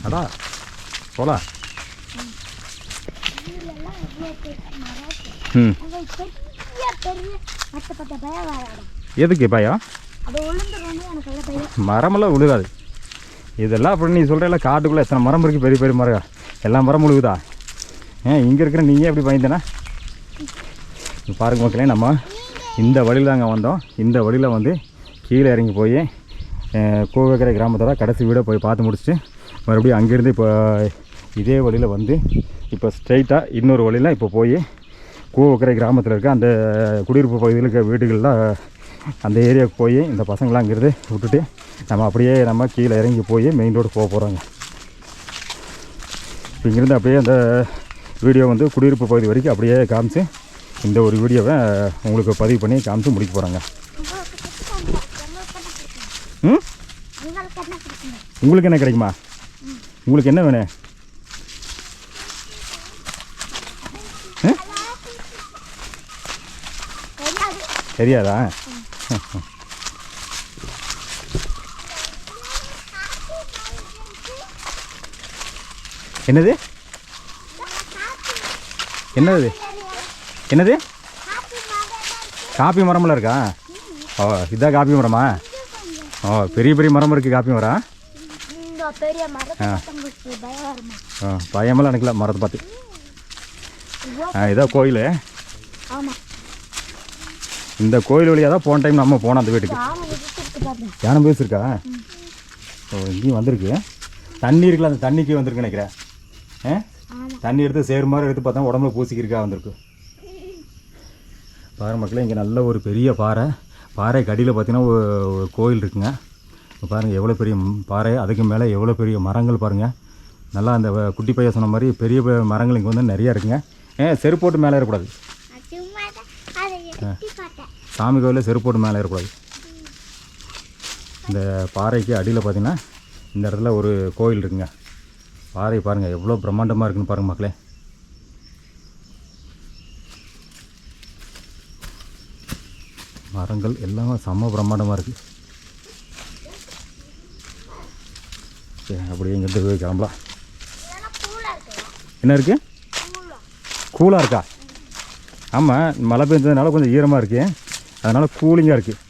அடா போலாம். எதுக்கு பயம்? மரமெல்லாம் விழுகாது. இதெல்லாம் அப்படி நீ சொல்கிற காட்டுக்குள்ளே எத்தனை மரம் இருக்குது, பெரிய பெரிய மரம், எல்லா மரம் விழுகுதா? இங்கே இருக்கிற நீங்கள் எப்படி பயந்தேனா? பாருங்க மக்களே, நம்ம இந்த வழியில் தாங்க வந்தோம். இந்த வழியில் வந்து கீழே இறங்கி போய் கூவக்கரை கிராமத்தோட கடைசி வீடை போய் பார்த்து முடிச்சுட்டு மறுபடியும் அங்கேருந்து இப்போ இதே வழியில் வந்து இப்போ ஸ்ட்ரைட்டாக இன்னொரு வழியில் இப்போ போய் கூவக்கரை கிராமத்தில் இருக்க அந்த குடியிருப்பு பகுதியில் இருக்க வீடுகளில் அந்த ஏரியாவுக்கு போய் இந்த பசங்களாம் அங்கேருந்து விட்டுட்டு நம்ம அப்படியே நம்ம கீழே இறங்கி போய் மெயின் ரோடு போக போகிறோங்க. இங்கேருந்து அப்படியே அந்த வீடியோ வந்து குடியிருப்பு பகுதி வரைக்கும் அப்படியே காமிச்சு இந்த ஒரு வீடியோவை உங்களுக்கு பதிவு பண்ணி காமிச்சு முடிக்க போகிறாங்க. உங்களுக்கு என்ன கிடைக்குமா? உங்களுக்கு என்ன வேணும்? தெரியாதா? என்னது என்னது என்னது? காப்பி மரமெல்லாம் இருக்கா? ஓ, இதான் காப்பி மரமா? ஓ, பெரிய பெரிய மரம் இருக்குது காப்பி மரம். பயமெல்லாம் எனக்குல மரத்தை பார்த்து. இதான் கோயில். இந்த கோயில் வழியாக தான் போன டைம் நம்ம போனோம் அந்த வீட்டுக்கு. யானை பேஸ் இருக்கா? ஓ, இங்கேயும் வந்திருக்கு. தண்ணி இருக்குல்ல, அந்த தண்ணிக்கு வந்திருக்கு நினைக்கிறேன். தண்ணி எடுத்து சேரு மாதிரி எடுத்து பார்த்தா உடம்புல பூசிக்கிருக்கா வந்திருக்கு. பாரு மக்களே, இங்கே நல்ல ஒரு பெரிய பாறை. பாறை கடியில் பார்த்தீங்கன்னா ஒரு கோயில் இருக்குங்க. பாருங்கள் எவ்வளோ பெரிய பாறை, அதுக்கு மேலே எவ்வளோ பெரிய மரங்கள் பாருங்கள். நல்லா அந்த குட்டி பையன் சொன்ன மாதிரி பெரிய மரங்கள் இங்கே வந்து நிறையா இருக்குங்க. செருப்பு போட்டு மேலே ஏறக்கூடாது. சாமி கோயிலில் செருப்பு போட்டு மேலே ஏறக்கூடாது. இந்த பாறைக்கு அடியில் பார்த்தீங்கன்னா இந்த இடத்துல ஒரு கோயில் இருக்குங்க. பாறை பாருங்கள் எவ்வளோ பிரம்மாண்டமாக இருக்குன்னு பாருங்கள் மக்களே. மரங்கள் எல்லாம் செம்ம பிரம்மாண்டமாக இருக்குது. சரி, அப்படியே இங்கேருந்து போய் கிளம்பலாம். என்ன இருக்குது? கூலாக இருக்கா? ஆமாம், மழை பெஞ்சதுனால கொஞ்சம் ஈரமாக இருக்குது, அதனால் கூலிங்காக இருக்குது.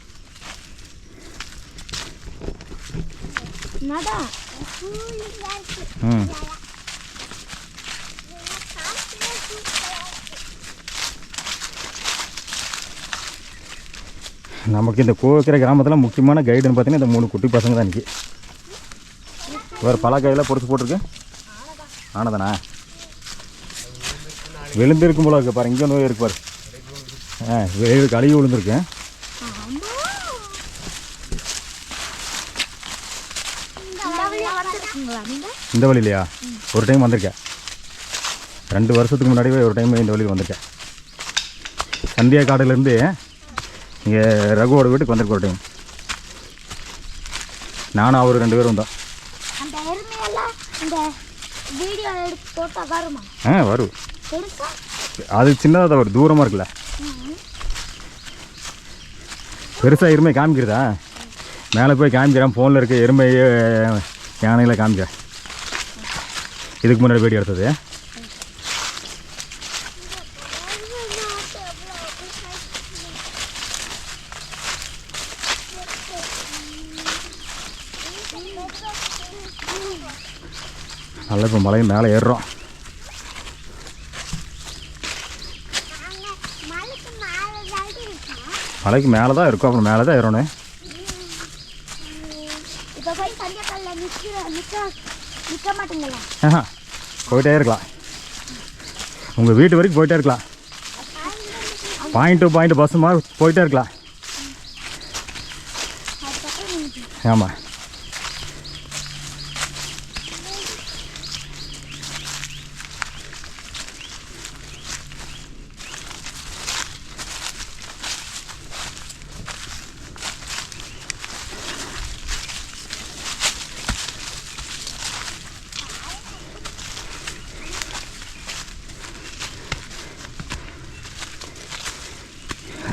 நமக்கு இந்த கூவக்கரை கிராமத்தில் முக்கியமான கைடுன்னு பார்த்தீங்கன்னா இந்த 3 குட்டி பசங்க தான் இன்றைக்கி. வேறு பல கையெல்லாம் பொறுத்து போட்டிருக்கு. ஆனதானா? விழுந்திருக்கும் போல இருக்கு பாரு. இங்கே நோய் இருக்கு பாரு. கழுவி விழுந்திருக்கேன். இந்த வழியிலையா? ஒரு டைம் வந்திருக்கேன். 2 வருஷத்துக்கு முன்னாடியே ஒரு டைம் இந்த வழியில் வந்திருக்கேன். சந்தியா காடுலேருந்து இங்கே ரகுவோட வீட்டுக்கு வந்திருக்க ஒரு டைம். நானும் அவர் 2 பேரும் வந்தோம். வரும். அது சின்னதாக தான் வரும், தூரமாக இருக்குல்ல. பெருசாக எருமை காமிக்கிறதா? மேலே போய் காமிக்கிறேன். ஃபோனில் இருக்க எருமை யானையில் காமிக்கிறேன். இதுக்கு முன்னாடி வீடியோ எடுத்தது. நல்லா இப்போ மலையும் மேலே ஏறுறோம். மலைக்கு மேலே தான் இருக்கும், அப்புறம் மேலே தான் ஏறணும். போயிட்டே இருக்கலாம். உங்கள் வீட்டு வரைக்கும் போயிட்டே இருக்கலாம். பாயிண்ட் டு பாயிண்ட் பஸ்ஸுமா போயிட்டே இருக்கலாம். ஆமாம்.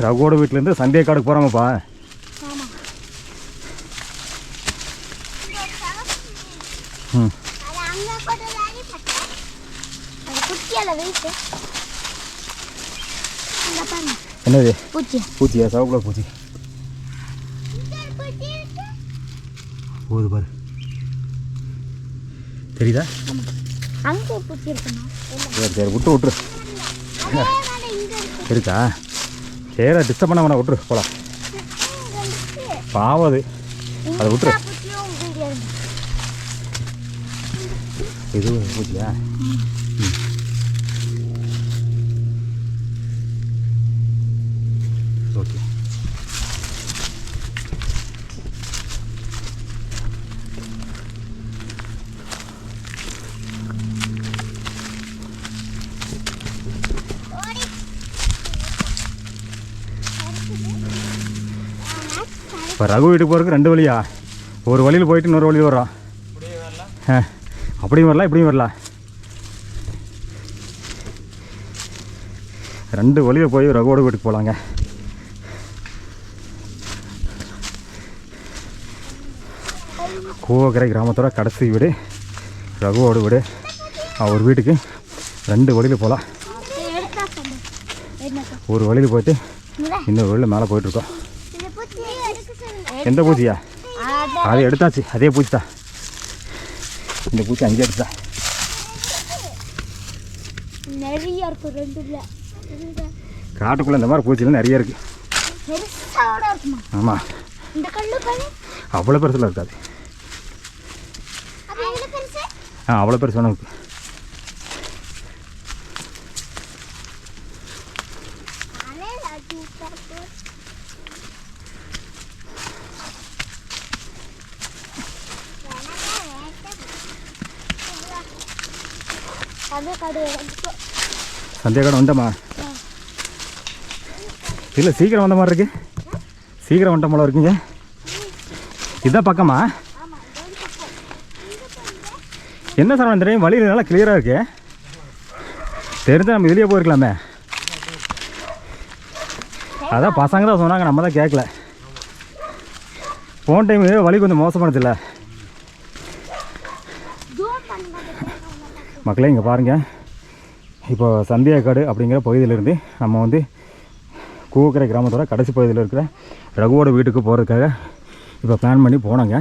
ரகுவோட வீட்டிலேருந்து சந்தியா காடுக்கு போகிறாங்கப்பா. ம் என்னது பூச்சியா? சவக்குள்ள பூச்சி போகுது பாரு, தெரியுதா? சரி சரி விட்டு விட்டுரு. இருக்கா? சரி டிஸ்டர்ப் பண்ண வேணா, விட்டுரு போகலாம். பாவம் அதை விட்டுரு. இது பூச்சியா? ஓகே. இப்போ ரகு வீட்டுக்கு போகிறதுக்கு 2 வழியா? ஒரு வழியில் போயிட்டு இன்னொரு வழியில் வர்றோம். அப்படியும் வரலாம் இப்படியும் வரலாம். 2 வழியில் போய் ரகுவோட வீட்டுக்கு போகலாங்க. கூவக்கரை கிராமத்தோட கடைசி வீடு ரகுவோட வீடு. அவர் வீட்டுக்கு 2 வழியில் போகலாம். ஒரு வழியில் போயிட்டு இன்னொரு வழியில் மேலே போயிட்டுருக்கோம். எந்த பூச்சியா? அதை எடுத்தாச்சு, அதே பூச்சி தான். இந்த பூச்சி அங்கே எடுத்தா நிறைய இருக்கு. காட்டுக்குள்ளே இந்த மாதிரி பூச்சிலாம் நிறைய இருக்கு. ஆமாம், அவ்வளோ பெருசில் இருக்காது. அவ்வளோ பெருசு வேணும். சந்தியாகடம் வந்தம்மா? இல்லை சீக்கிரம் வந்த மாதிரி இருக்கு. சீக்கிரம் வந்துட்ட போல இருக்குங்க. இதுதான் பக்கமா? என்ன சார் தெரியும், வழி நல்லா கிளியராக இருக்கு. தெரிஞ்சால் நம்ம இதுலேயே போயிருக்கலாமே. அதான் பசங்க தான் சொன்னாங்க, நம்ம தான் கேட்கல. போன டைம் வழி கொஞ்சம் மோசமானதில்லை. மக்களே இங்கே பாருங்கள், இப்போ சந்தியாக்காடு அப்படிங்கிற பகுதியிலேருந்து நம்ம வந்து கூவக்கரை கிராமத்தோட கடைசி பகுதியில் இருக்கிற ரகுவோட வீட்டுக்கு போகிறதுக்காக இப்போ பிளான் பண்ணி போனோங்க.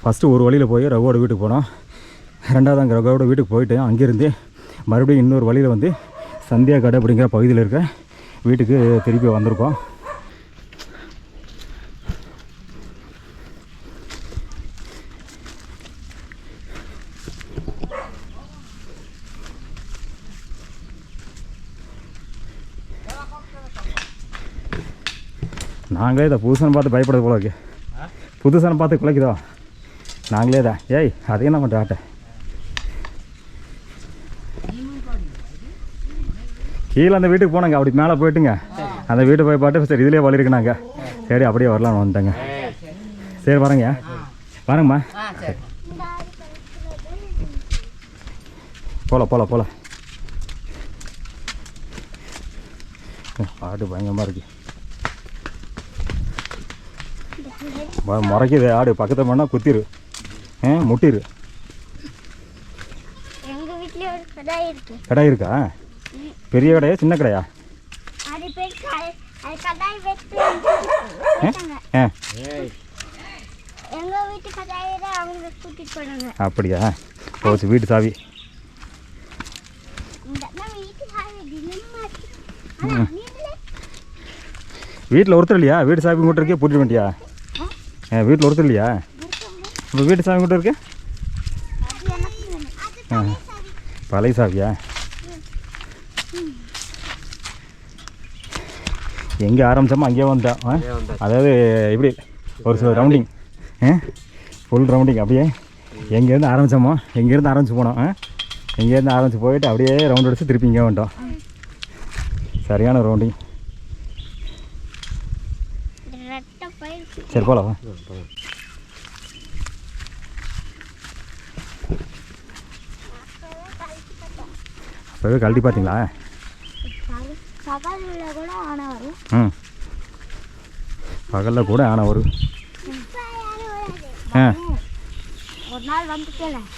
ஃபஸ்ட்டு ஒரு வழியில் போய் ரகுவோட வீட்டுக்கு போனோம். 2வது அங்கே ரகுவோட வீட்டுக்கு போயிட்டு அங்கேருந்து மறுபடியும் இன்னொரு வழியில் வந்து சந்தியாக்காடு அப்படிங்கிற பகுதியில் இருக்கிற வீட்டுக்கு திருப்பி வந்திருக்கோம். நாங்களே இதை புதுசான பார்த்து பயப்படுறது போல இருக்கு. புதுசான பார்த்து குலைக்குதோ நாங்களே தான். ஏய் அதையும் நம்ம டாட்டை கீழே அந்த வீட்டுக்கு போனாங்க. அப்படி மேலே போயிட்டுங்க அந்த வீட்டு போய் பாட்டு சரி இதுலேயே வழி இருக்குனாங்க. சரி அப்படியே வரலாம்னு வந்துட்டாங்க. சரி வரேங்க, வரேங்கம்மா. போகலாம். ஆடு பயங்கரமாக இருக்கு. முறைக்குது ஆடு. பக்கத்தில் பண்ணால் குத்திரு, முட்டிரு. கடை இருக்கா? பெரிய கடையா சின்ன கடையா? அப்படியா? போச்சு வீட்டு சாவி. வீட்டில் ஒருத்தர் இல்லையா? வீட்டு சாவி கூட்ட இருக்கே பூட்டிட்டு வேண்டியா? வீட்டில் ஒருத்தர் இல்லையா? இப்போ வீட்டு சாவி கூட்ட இருக்கு. பழைய சாவியா? எங்கே ஆரம்பித்தோமோ அங்கேயே வந்தோம். அதாவது இப்படி ஒரு ரவுண்டிங், ஃபுல் ரவுண்டிங். அப்படியே எங்கேருந்து ஆரம்பித்தோமோ எங்கேருந்து ஆரம்பித்து போனோம். எங்கேருந்து ஆரம்பித்து போயிட்டு அப்படியே ரவுண்ட் அடித்து திருப்பி இங்கே வந்துட்டோம். சரியான ரவுண்டிங். சரி போகலாம். அப்போவே கழட்டி பார்த்தீங்களா? பகலில் கூட ஆனை வரும். ஒரு நாள் வந்துட்டேன்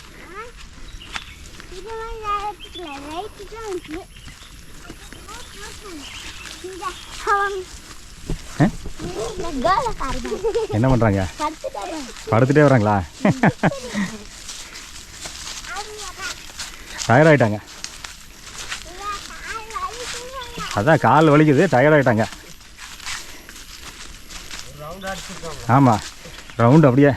என்ன பண்ணுறாங்க? படுத்துட்டே வராங்களா? டயர்டாயிட்டாங்க. அதான் கால் வலிக்குது, டயர்டாயிட்டாங்க. ஆமாம், ரவுண்டு அப்படியே.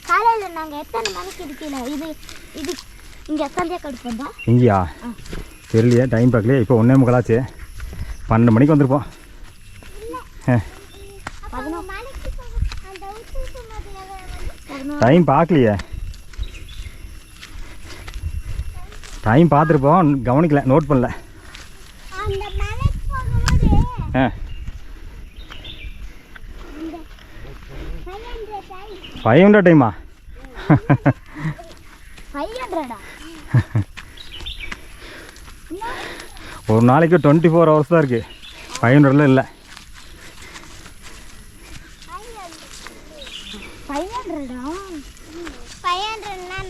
காலையில் நாங்கள் எத்தனை மணிக்கு இருக்கல இது இது இங்கே சந்தியா கடுப்போம் தான். இங்கேயா தெரியலையே, டைம் பார்க்கலையே. இப்போ 1:45 ஆச்சு. 12 மணிக்கு வந்திருப்போம். டைம் பார்க்கலையே, டைம் பார்த்துருப்போம், கவனிக்கல, நோட் பண்ணல. ஆ 500 டைமா? 500 ஒரு நாளைக்கு 24 ஹவர்ஸ் தான் இருக்குது. 500 இல்லை. 500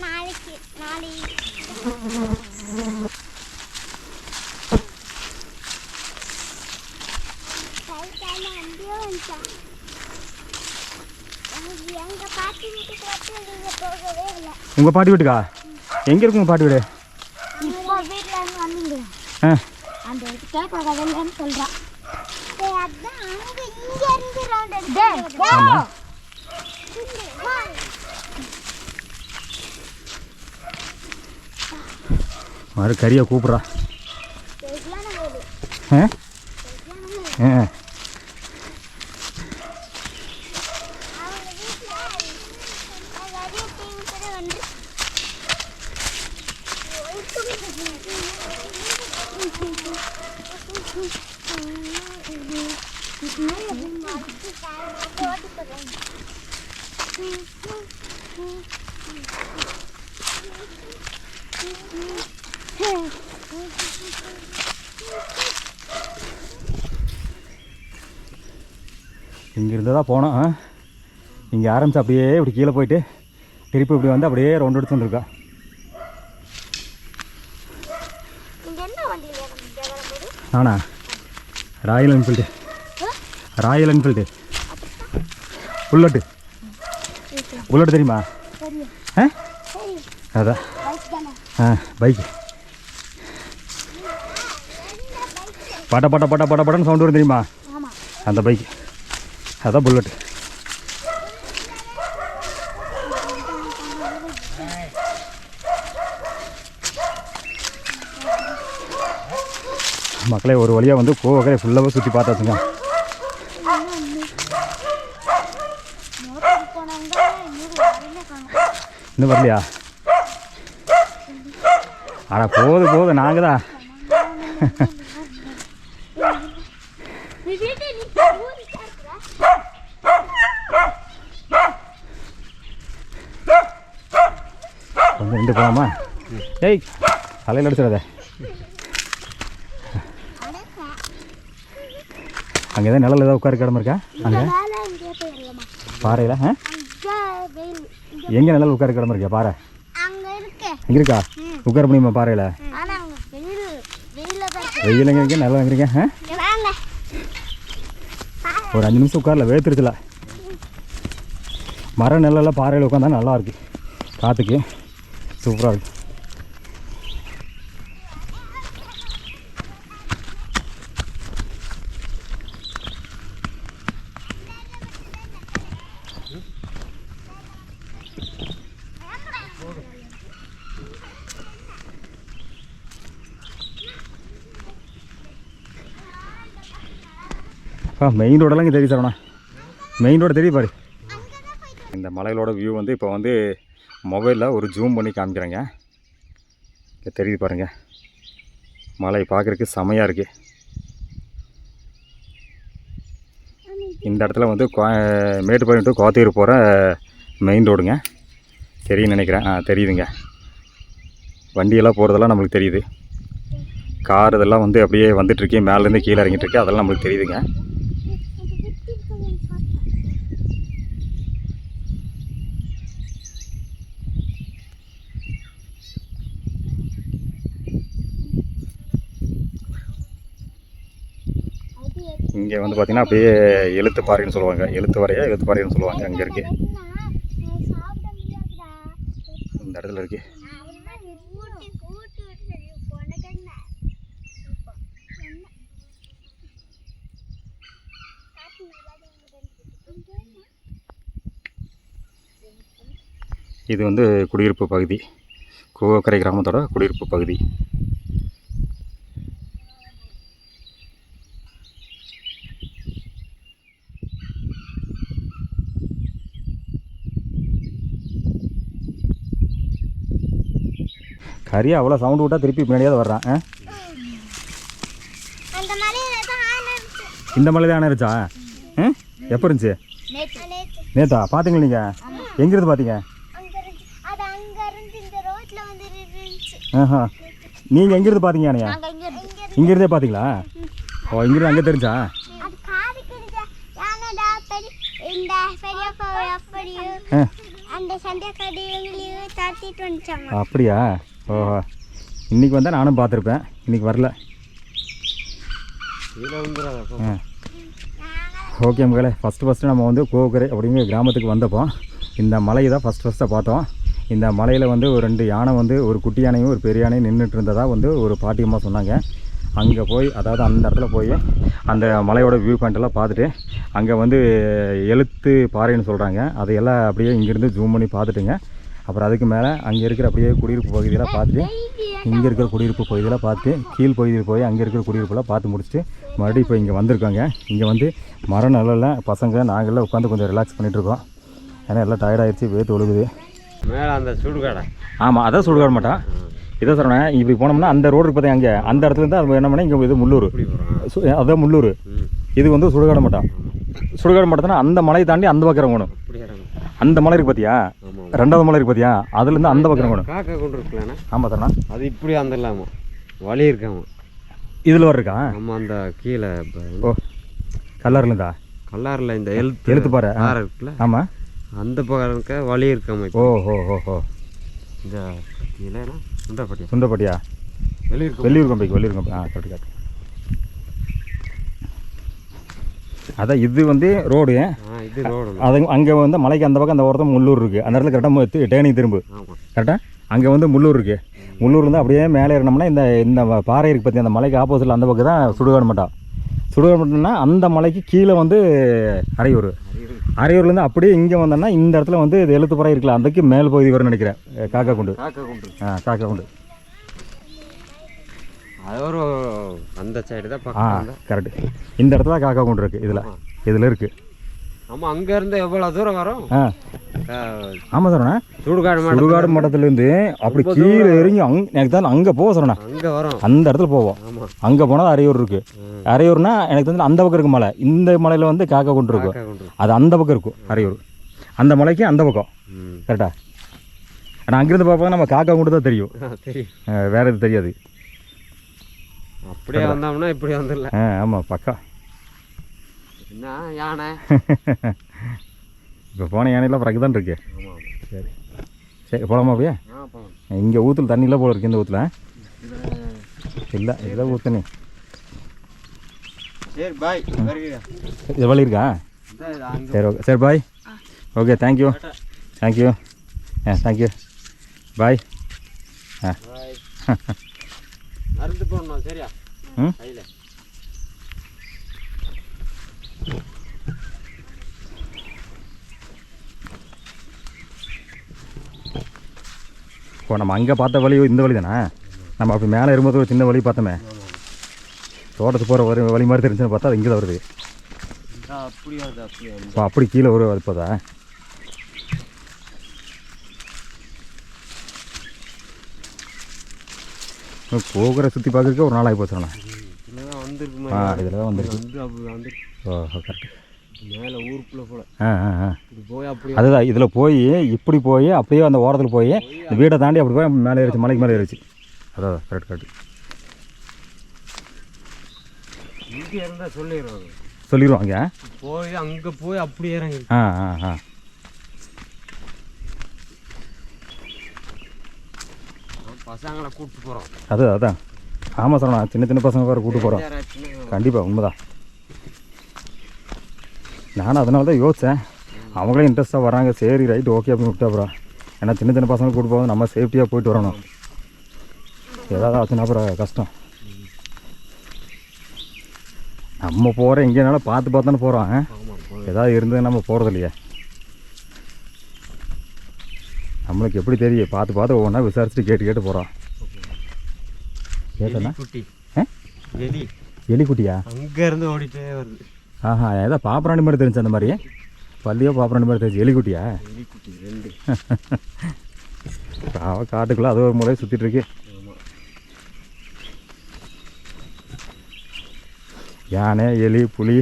நாளைக்கு உங்கள் பாட்டி வீட்டுக்கா? எங்கே இருக்கு உங்கள் பாட்டி வீடு? ஆ அந்த கேட்கறதுன்னு சொல்கிறான். மறு கறியை கூப்பிட்றா. ஆ ஆ இங்கேருந்து தான் போனோம். இங்கே ஆரம்பிச்சு அப்படியே இப்படி கீழே போயிட்டு திருப்பி இப்படி வந்து அப்படியே ரவுண்ட் எடுத்து வந்துருக்கா. நானா? Royal Enfield. Royal Enfield bullet. Bullet தெரியுமா? ஆ அதான். ஆ பைக்கு பட்ட பட்ட பட்ட பட்ட பட்டன்னு சவுண்டு வரும் தெரியுமா? அந்த பைக்கு அதான் புல்லட்டு. மக்களே ஒரு வழியாக வந்து கோவக்கரை ஃபுல்லாக சுற்றி பார்த்தாச்சுங்க. இன்னும் வரலையா? ஆனால் போதும் நாங்கள் தான். கொஞ்சம் நின்று போகலாமா? ஏய் தலையில் அடிச்சிடாத. அங்கே ஏதாவது நிழல் ஏதாவது உட்கார கிடமா இருக்கா? அங்கே பாறையில் எங்கே நிழல் உட்கார கிடமா இருக்கா? பாறை இங்கே இருக்கா? உட்கார முடியுமா பாறையில்? வெயில் எங்கே இருக்கு, நிழல் எங்கே இருக்கேன்? ஒரு 5 நிமிஷம் உட்காரல, வேர்த்துருச்சுல. மர நிழலில் பாறையில் உட்காந்தா நல்லா இருக்கு, காற்றுக்கு சூப்பராக இருக்கு. மெயின் ரோடெல்லாம் இங்கே தெரியும் சரவணா. மெயின் ரோடு தெரியும் பாரு. இந்த மலைகளோட வியூ வந்து இப்போ வந்து மொபைலில் ஒரு ஜூம் பண்ணி காமிக்கிறேங்க. இங்கே தெரியுது பாருங்கள், மலை பார்க்குறதுக்கு செமையாக இருக்குது. இந்த இடத்துல வந்து மேட்டுப்பாளையம் டு கோத்தகிரி போகிற மெயின் ரோடுங்க. தெரியும்னு நினைக்கிறேன். தெரியுதுங்க. வண்டியெல்லாம் போகிறதெல்லாம் நம்மளுக்கு தெரியுது. கார் இதெல்லாம் வந்து அப்படியே வந்துட்டுருக்கு, மேலேருந்து கீழே இறங்கிட்டு இருக்கு, அதெல்லாம் நம்மளுக்கு தெரியுதுங்க. இங்கே வந்து பார்த்திங்கன்னா அப்படியே எழுத்து பாறைன்னு சொல்லுவாங்க, எழுத்து பாறைன்னு சொல்லுவாங்க. அங்கே இருக்குது, இந்த இடத்துல இருக்குது. இது வந்து குடியிருப்பு பகுதி, கூவக்கரை கிராமத்தோட குடியிருப்பு பகுதி. கரியா அவ்வளோ சவுண்டு விட்டா திருப்பி பின்னாடியாவது வர்றான். இந்த மலை தான் ஆனிருச்சா? எப்போ இருந்துச்சு? நேத்தா பார்த்தீங்களா? நீங்கள் எங்கேருந்து பார்த்தீங்க? ஆஹா, நீங்கள் எங்கேருந்து பார்த்தீங்க? யானையா இங்கேருந்தே பார்த்தீங்களா? ஓ, இங்கிருந்து அங்கே தெரிஞ்சா? அப்படியா? ஓஹோ, இன்றைக்கி வந்தால் நானும் பார்த்துருப்பேன், இன்றைக்கி வரல. ஓகே மகளே, ஃபஸ்ட்டு நம்ம வந்து கூவக்கரை அப்படிங்கிற கிராமத்துக்கு வந்தப்போ இந்த மலையை தான் ஃபஸ்ட்டாக பார்த்தோம். இந்த மலையில் வந்து ஒரு 2 யானை வந்து, ஒரு குட்டி யானையும் ஒரு பெரிய யானையும் நின்றுட்டு இருந்ததாக வந்து ஒரு பாட்டியம்மா சொன்னாங்க. அங்கே போய், அதாவது அந்த இடத்துல போய் அந்த மலையோட வியூ பாயிண்டெல்லாம் பார்த்துட்டு, அங்கே வந்து எழுத்து பாறைன்னு சொல்கிறாங்க, அதையெல்லாம் அப்படியே இங்கேருந்து ஜூம் பண்ணி பார்த்துட்டுங்க. அப்புறம் அதுக்கு மேலே அங்கே இருக்கிற அப்படியே குடியிருப்பு பகுதியெல்லாம் பார்த்துட்டு, இங்கே இருக்கிற குடியிருப்பு பகுதியெல்லாம் பார்த்து, கீழ் பகுதியில் போய் அங்கே இருக்கிற குடியிருப்பெல்லாம் பார்த்து முடிச்சுட்டு மறுபடியும் இப்போ இங்கே வந்திருக்காங்க. இங்கே வந்து மர நிழல்ல பசங்க நாங்கள்லாம் உட்காந்து கொஞ்சம் ரிலாக்ஸ் பண்ணிகிட்ருக்கோம். ஏன்னா எல்லாம் டயர்டாகிடுச்சு, வேத்து ஒழுகுது. மேலே அந்த சுடுகாடை. ஆமாம், அதான் சுடுகாடு மாட்டா. இதை சொல்கிறேன், இப்படி போனோம்னா அந்த ரோடு இருக்கு பார்த்தீங்க, அங்கே அந்த இடத்துலேருந்து அது என்ன பண்ணால் இங்கே இது முள்ளூர், அதான் முள்ளூர். இது வந்து சுடுகாடு மாட்டா. சுடுகாடு மாட்டோம்னா அந்த மலையை தாண்டி அந்த பக்கம் போகணும். அந்த மலை இருக்கு பார்த்தியா, 2வது மலை இருக்கு பார்த்தியா, அதுலேருந்து அந்த பக்கம் போகணும். காக்கா கொண்டு இருக்கலாண்ணா. ஆமாம் தானே, அது இப்படி அந்த இல்லாமா வழி இருக்காமா இதில் வர இருக்கா? ஆமாம், அந்த கீழே. ஓ, கல்லாறுலதா? கல்லாரில் இந்த எழுத்து பாரு இருக்குல்ல. ஆமாம், அந்த பக்கம் இருக்க வழி இருக்காமா. ஓ ஹோ ஹோ ஹோ, இந்த கீழேனா சுண்டப்பட்டியா? வெள்ளியூர் கம்பி. ஆ, கரெக்ட். அதான் இது வந்து ரோடு. இது ரோடு. அது அங்கே வந்து மலைக்கு அந்த பக்கம் அந்த ஓரத்தில் முள்ளூர் இருக்குது. அந்த இடத்துல கரெக்டாக டேர்னிங் திரும்பு. கரெக்டாக அங்கே வந்து முள்ளூர் இருக்குது. முள்ளூர் வந்து அப்படியே மேலே ஏறினோம்னா இந்த பாறை இருக்குது பார்த்தி, அந்த மலைக்கு ஆப்போசிட்டில் அந்த பக்கம் தான் சுடுகாடு மட்டம். சுடுகாடு மட்டம்னா அந்த மலைக்கு கீழே வந்து அரையூர். அரையூர்லேருந்து அப்படியே இங்கே வந்தோம்னா இந்த இடத்துல வந்து இது எழுத்து பாறை இருக்குல்ல, அதுக்கு மேல் பகுதி வரும்னு நினைக்கிறேன். காக்கா குண்டு. காக்கா குண்டு அது ஒரு அந்த சைடு தான். கரெக்ட், இந்த இடத்துல காக்கா குண்டு இருக்குது. இதில் இருக்குது. ஆமாம், அங்கேருந்து எவ்வளோ தூரம் வரும்? ஆமாம் சார், சுடுகாடு மட்டத்துலேருந்து அப்படி கீழே இறங்கி எனக்கு தான் அங்கே போக சொல்கிறேன். அங்கே வரும், அந்த இடத்துல போவோம். அங்கே போனால் அரையூர் இருக்குது. அரையூர்னா எனக்கு வந்து அந்த பக்கம் இருக்கு மலை. இந்த மலையில் வந்து காக்கா குண்டு இருக்கும், அது அந்த பக்கம் இருக்கும் அரையூர். அந்த மலைக்கு அந்த பக்கம் கரெக்டா? ஆனால் அங்கேருந்து பார்ப்போம் நம்ம காக்கா குண்டு தான் தெரியும், வேறு எதுவும் தெரியாது. அப்படியே வந்தோம்னா இப்படி வந்துடல. ஆமாம், பக்கா. என்ன யானை இப்போ போன யானையெல்லாம் பிறகு தான் இருக்கு. சரி போகலாமா? அப்படியே இங்கே ஊற்றுல தண்ணியெலாம் போல இருக்கு. இந்த ஊற்றுல இல்லை, இதுதான் ஊற்றுனே. சரி பாய், இது வழி இருக்கா? சரி ஓகே, சரி bye. Okay, thank you. Thank you, bye. மருந்து போடணும் சரியா? கையில் இப்போ நம்ம அங்கே பார்த்த வழி இந்த வழி தானே? நம்ம அப்படி மேலே இருக்கும்போது ஒரு சின்ன வழி பார்த்தோமே, தோட்டத்துக்கு போகிற வழி மாதிரி தெரிஞ்சுன்னு பார்த்தா அது இங்கே தான் வருது. இப்போ அப்படி கீழே வரும். அது இப்போதா போகிற சுற்றி பார்க்குறதுக்கு ஒரு நாளாகி போச்சுண்ணா. இதில் தான் வந்துருக்கு. ஓ கரெக்ட். மேலே ஊருக்குள்ளே போல. ஆ போய் அப்படி அதுதான் இதில் போய் இப்படி போய் அப்படியே அந்த ஓரத்தில் போய் இந்த வீடை தாண்டி அப்படி போய் மேலே ஏறிச்சு, மலைக்கு மேலே ஏறிச்சு. அதான் கரெக்ட் இங்கே இருந்தால் சொல்லிடுவாங்க. போய் அங்கே போய் அப்படியே இறங்கி ஆ பசங்களை கூப்பிட்டு போகிறோம். அதான் ஆமாம் சார், நான் சின்ன பசங்க வேறு கூப்பிட்டு போகிறோம். கண்டிப்பாக உண்மைதான். நானும் அதனால தான் யோசித்தேன், அவங்களே இன்ட்ரெஸ்ட்டாக வராங்க, சரி ரைட்டு ஓகே அப்படின்னு விட்டா அப்புறம். ஏன்னா சின்ன பசங்க கூப்பிட்டு போவோம், நம்ம சேஃப்டியாக போயிட்டு வரணும். ஏதாவது ஆச்சுன்னா அப்புறம் கஷ்டம். நம்ம போகிறோம் எங்கேனாலும் பார்த்து தானே போகிறோம். ஏதாவது இருந்தது நம்ம போகிறது இல்லையே, நம்மளுக்கு எப்படி தெரியும்? பார்த்து ஒவ்வொன்றா விசாரிச்சுட்டு கேட்டு போகிறோம். ஏன்னா எலிக்குட்டியா அங்கேருந்து ஓடிட்டே வருது. ஆஹா, ஏதோ பாப்பராணி மாதிரி தெரிஞ்சு, அந்த மாதிரி பள்ளியோ பாப்பராணி மாதிரி தெரிஞ்சு. எலிக்குட்டியா? எலிக்குட்டி 2 காட்டுக்குள்ளே அது ஒரு முறை சுற்றிட்டு இருக்கு. யானை, எலி, புலி.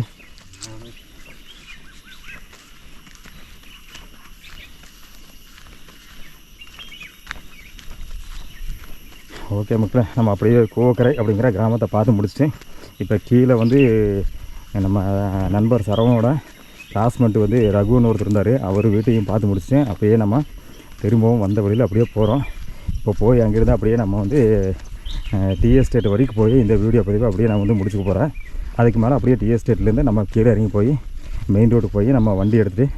ஓகே மக்களே, நம்ம அப்படியே கோக்கரை அப்படிங்கிற கிராமத்தை பார்த்து முடிச்சுட்டு இப்போ கீழே வந்து நம்ம நண்பர் சரவணோட கிளாஸ்மேட் வந்து ரகுன்னு ஒருத்தர் இருந்தார், அவர் வீட்டையும் பார்த்து முடிச்சுட்டு அப்படியே நம்ம திரும்பவும் வந்த வழியில் அப்படியே போகிறோம். இப்போ போய் அங்கேருந்து அப்படியே நம்ம வந்து டீ எஸ்டேட் வரைக்கும் போய் இந்த வீடியோ பதிவு அப்படியே நான் வந்து முடிச்சுக்க போகிறேன். அதுக்கு மேலே அப்படியே டீ எஸ்டேட்லேருந்து நம்ம கீழே இறங்கி போய் மெயின் ரோடு போய் நம்ம வண்டி எடுத்துகிட்டு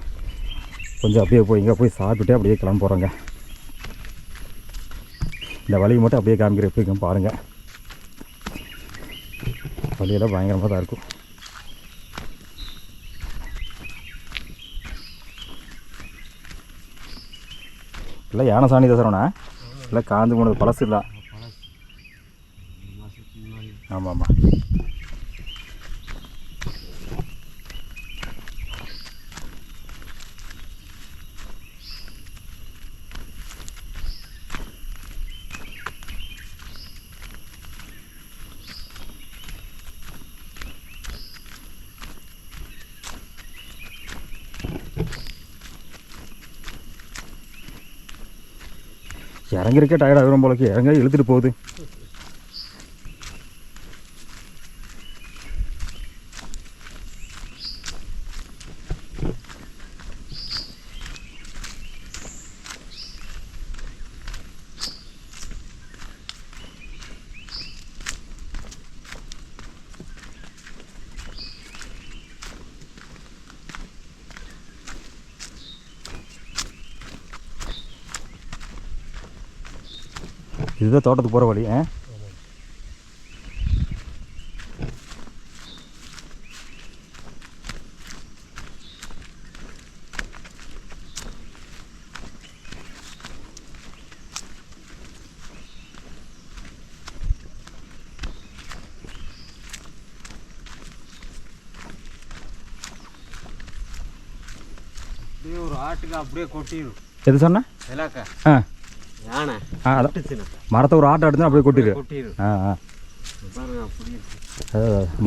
கொஞ்சம் அப்படியே போய் இங்கே போய் சாப்பிட்டுட்டு அப்படியே கிளம்ப போகிறோங்க. இந்த வழியை மட்டும் அப்படியே காமிக்கிறப்ப பாருங்கள், வழியெல்லாம் பயங்கரமாக தான் இருக்கும். இல்லை யானை சாணி தான் சரவணா, இல்லை காந்து போனது பழசு இல்லை. ஆமாம் இறங்கிருக்கே டயர்ட் ஆகிரும் போலக்கு, இறங்க இழுத்துட்டு போகுது. இதுதான் தோட்டத்துக்கு போகிற வழி. ஒரு ஆட்டுக்கு அப்படியே கொட்டிடும். எது சொன்ன? ஆ யானை அதான் மரத்தை ஒரு ஆட்டை எடுத்து அப்படியே கொட்டிடு.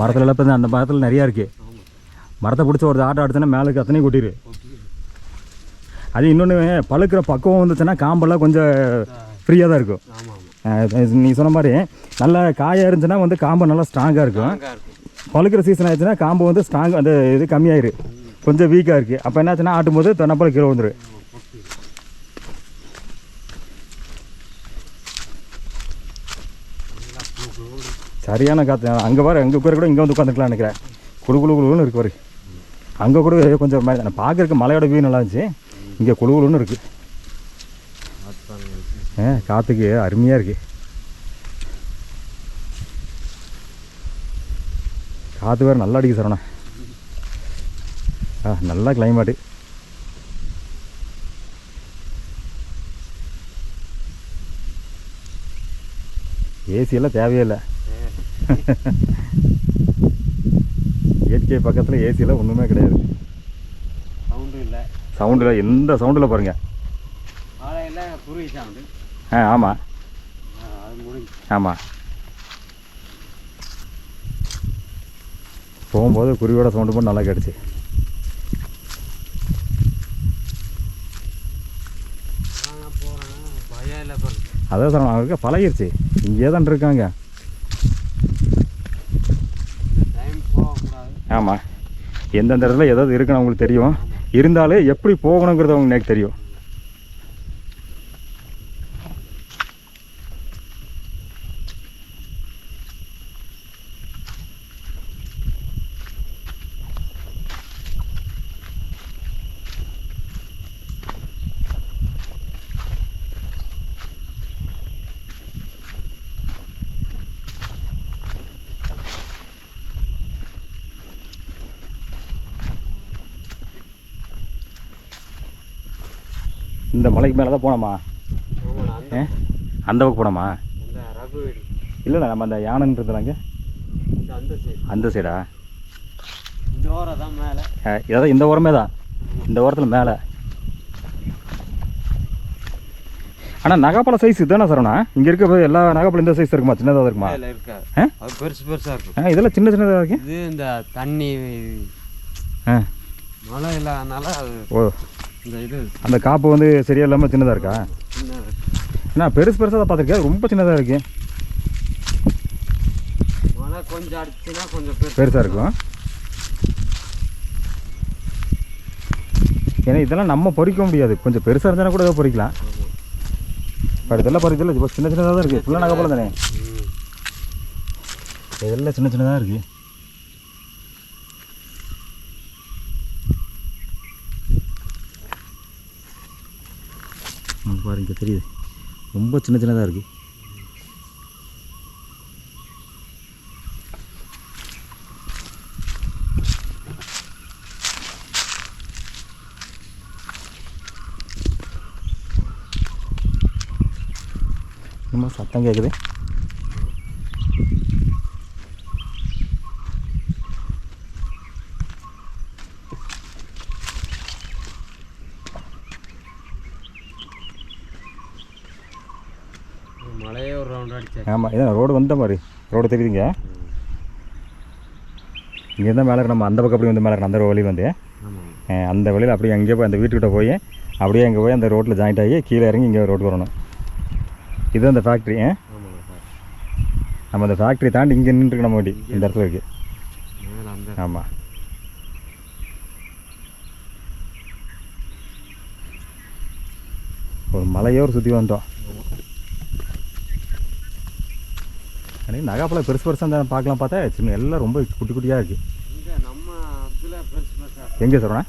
மரத்துல எல்லாம் இப்போ அந்த மரத்தில் நிறையா இருக்குது. மரத்தை பிடிச்ச ஒரு ஆட்டை எடுத்தோன்னா மேலுக்கு அத்தனையும் கொட்டிடு. அது இன்னொன்று பழுக்கிற பக்குவம் வந்துச்சுன்னா காம்பெல்லாம் கொஞ்சம் ஃப்ரீயாக தான் இருக்கும். நீ சொன்ன மாதிரி நல்ல காயாக இருந்துச்சுன்னா வந்து காம்பு நல்லா ஸ்ட்ராங்காக இருக்கும். பழுக்கிற சீசன் ஆயிடுச்சுன்னா காம்பு வந்து ஸ்ட்ராங் அந்த இது கம்மியாயிரு, கொஞ்சம் வீக்காக இருக்குது. அப்போ என்னாச்சுன்னா ஆட்டும் போது தன்னப்பல கீழே வந்துடும். சரியான காற்று. அங்கே பாரு, அங்கே உட்கார கூட இங்கே வந்து உட்காந்துக்கலாம் நினைக்கிறேன். குழுன்னு இருக்கு பாரு. அங்கே கூட கொஞ்சம் பார்க்குறக்கு மலையோட வியூ நல்லா இருந்துச்சு, இங்கே குழுன்னு இருக்குது. காற்றுக்கு அருமையாக இருக்குது. காற்று வேறு நல்லா அடிக்குது சரவணா. நல்லா கிளைமேட்டு. ஏசியெல்லாம் தேவையே இல்லை. இயற்கை பக்கத்தில் ஏசியெல்லாம் ஒன்றுமே கிடையாது. சவுண்டு இல்லை, எந்த சவுண்டு இல்லை பாருங்கள். ஆமாம் ஆமாம், போகும்போது குருவியோட சவுண்டு மட்டும் நல்லா கிடச்சி. அதான் சார் அவங்களுக்கு பழகிருச்சு, இங்கே தான் இருக்காங்க. ஆமாம், எந்தெந்த இடத்துல ஏதாவது இருக்குன்னு அவங்களுக்கு தெரியும், இருந்தாலும் எப்படி போகணுங்கிறது அவங்க எனக்கு தெரியும். இந்த மலைக்கு மேலே தான் போனோமா? அந்த பக்கம் போனோமா? இல்லைண்ணா, நம்ம அந்த யானைன்றதுலாங்க அந்த சைடா? இதான் இந்த ஓரமே தான், இந்த ஓரத்தில் மேலே. ஆனால் நகாப்பழம் சைஸ் இதுதானே சார்ண்ணா? இங்கே இருக்க எல்லா நகாப்பழம் இந்த சைஸ் இருக்குமா? சின்னதாக இருக்குமா? பெருசு பெருசாக இருக்கும். இதெல்லாம் சின்ன சின்னதாக இருக்கு. இது இந்த தண்ணி மழை இல்லாதனால ஓ, இந்த இது அந்த காப்பு வந்து சரியா இல்லாமல் சின்னதாக இருக்கா? ஏன்னா பெருசு பெருசாக தான் பார்த்துருக்கேன், ரொம்ப சின்னதாக இருக்கு. மழை கொஞ்சம் அடிச்சுன்னா கொஞ்சம் பெருசாக இருக்கும். ஏன்னா இதெல்லாம் நம்ம பொறிக்க முடியாது, கொஞ்சம் பெருசாக இருந்தாலும் கூட ஏதோ பொறிக்கலாம். இப்போ இதெல்லாம் பறிக்கல, இப்போ சின்ன சின்னதாக தான் இருக்குது. ஃபுல்லாக நகைப்பழம் தானே, இதெல்லாம் சின்ன சின்னதாக இருக்குது. பாருங்க, தெரியுது, ரொம்ப சின்ன சின்னதாக இருக்குது. நம்ம சத்தம் கேட்குது. மழையே ஒரு ரவுண்ட் அடிச்சேன். ஆமாம், இதான் ரோடு வந்த மாதிரி ரோடு தெரியுதுங்க. இங்கேருந்தால் மேலே நம்ம அந்த பக்கம் அப்படி வந்து மேலே அந்த வழி வந்து அந்த வழியில் அப்படியே அங்கேயே போய் அந்த வீட்டுக்கிட்ட போய் அப்படியே அங்கே போய் அந்த ரோட்டில் ஜாயிண்ட் ஆகி கீழே இறங்கி இங்கே ரோடு வரணும். இது அந்த ஃபேக்ட்ரி. நம்ம அந்த ஃபேக்ட்ரி தாண்டி இங்கே நின்றுருக்கு நம்ம வண்டி இந்த இடத்துல இருக்குது. ஆமாம், ஒரு மலையோடு சுற்றி வந்துட்டோம். எனக்கு நகாப்பழம் பெருசு பெருசாக இருந்தால் பார்க்கலாம், பார்த்தா சின்ன எல்லாம் ரொம்ப குட்டி குட்டியாக இருக்குது. எங்கே சொல்கிறேன்?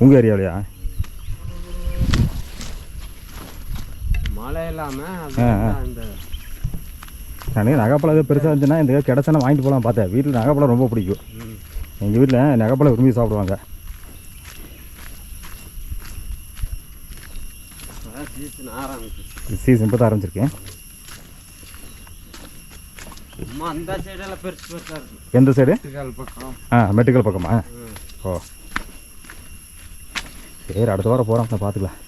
உங்கள் ஏரியாவிலையா? மழை இல்லாமல் நான் நகாப்பழம் எதாவது பெருசாக இருந்துச்சுன்னா இந்த கிடச்சா வாங்கிட்டு போகலாம் பார்த்தேன். வீட்டில் நகாப்பழம் ரொம்ப பிடிக்கும். எங்கள் வீட்டில் நகாப்பழம் விரும்பி சாப்பிடுவாங்க. சீசன் இப்போ தான் ஆரம்பிச்சிருக்கேன். எந்த சைடு? மெட்டுக்கல் பக்கமா? ஓ சரி, அடுத்த வாரம் போகிறோம், பார்த்துக்கலாம்.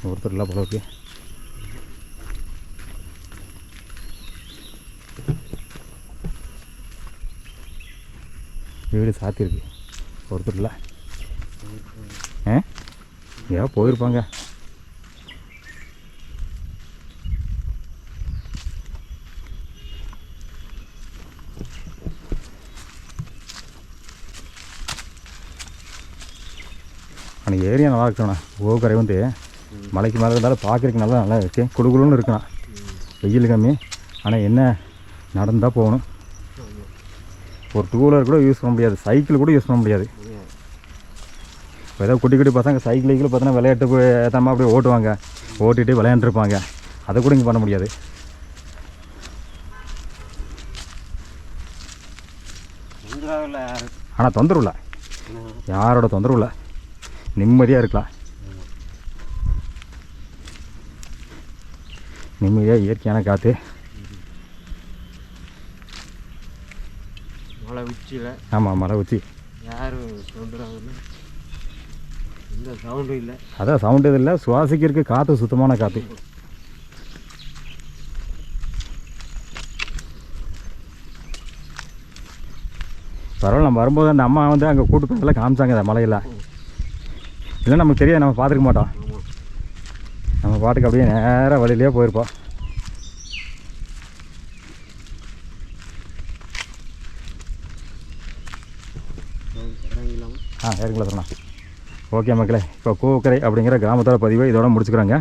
ஒருத்தர் இல்லை போல. ஓகே, வீடு சாத்திருக்கு, ஒருத்தர் இல்லை. ஏன் போயிருப்பாங்க. ஆனால் ஏரியா நல்லா இருக்கணும். ஓகரை வந்து மலைக்கு மேலே இருந்தாலும் பார்க்குறதுக்கு நல்லா இருக்குது, குடுகுலுன்னு இருக்கணும். வெயில் கம்மி, ஆனால் என்ன நடந்தால் போகணும். ஒரு டூ வீலர் கூட யூஸ் பண்ண முடியாது, சைக்கிள் கூட யூஸ் பண்ண முடியாது. இப்போ ஏதோ குட்டி குட்டி பசங்க சைக்கிள் பார்த்தோன்னா விளையாட்டு ஏற்றாமல் அப்படியே ஓட்டுவாங்க, ஓட்டிகிட்டு விளையாண்டுருப்பாங்க. அதை கூட இங்கே பண்ண முடியாது. ஆனால் தொந்தரவு இல்லை, யாரோட தொந்தரவு இல்லை, நிம்மதியாக இருக்கலாம். நிம்மதியாக இயற்கையான காற்று. மலை உச்சியில். ஆமாம், மலை உச்சி. யாரும் தொந்தரவு, எந்த சவுண்டும் இல்லை. அதான் சவுண்டு இது இல்லை, சுவாசிக்கிறதுக்கு காற்று சுத்தமான காற்று. பரவாயில்ல, நம்ம வரும்போது அந்த அம்மா வந்து அங்கே கூட்டு போயெல்லாம் காமிச்சாங்க அந்த மலையில். இல்லை நமக்கு தெரியாது, நம்ம பார்த்துருக்க மாட்டோம். ஆமாம். நம்ம பாட்டுக்கு அப்படியே நேராக வழியிலே போயிருப்போம். இறங்கிடலாமா? இறங்கலாம் சொன்னா. ஓகே மக்களே, இப்போ கூக்கரை அப்படிங்கிற கிராமத்தோட பதிவை இதோட முடிச்சுக்கிறாங்க.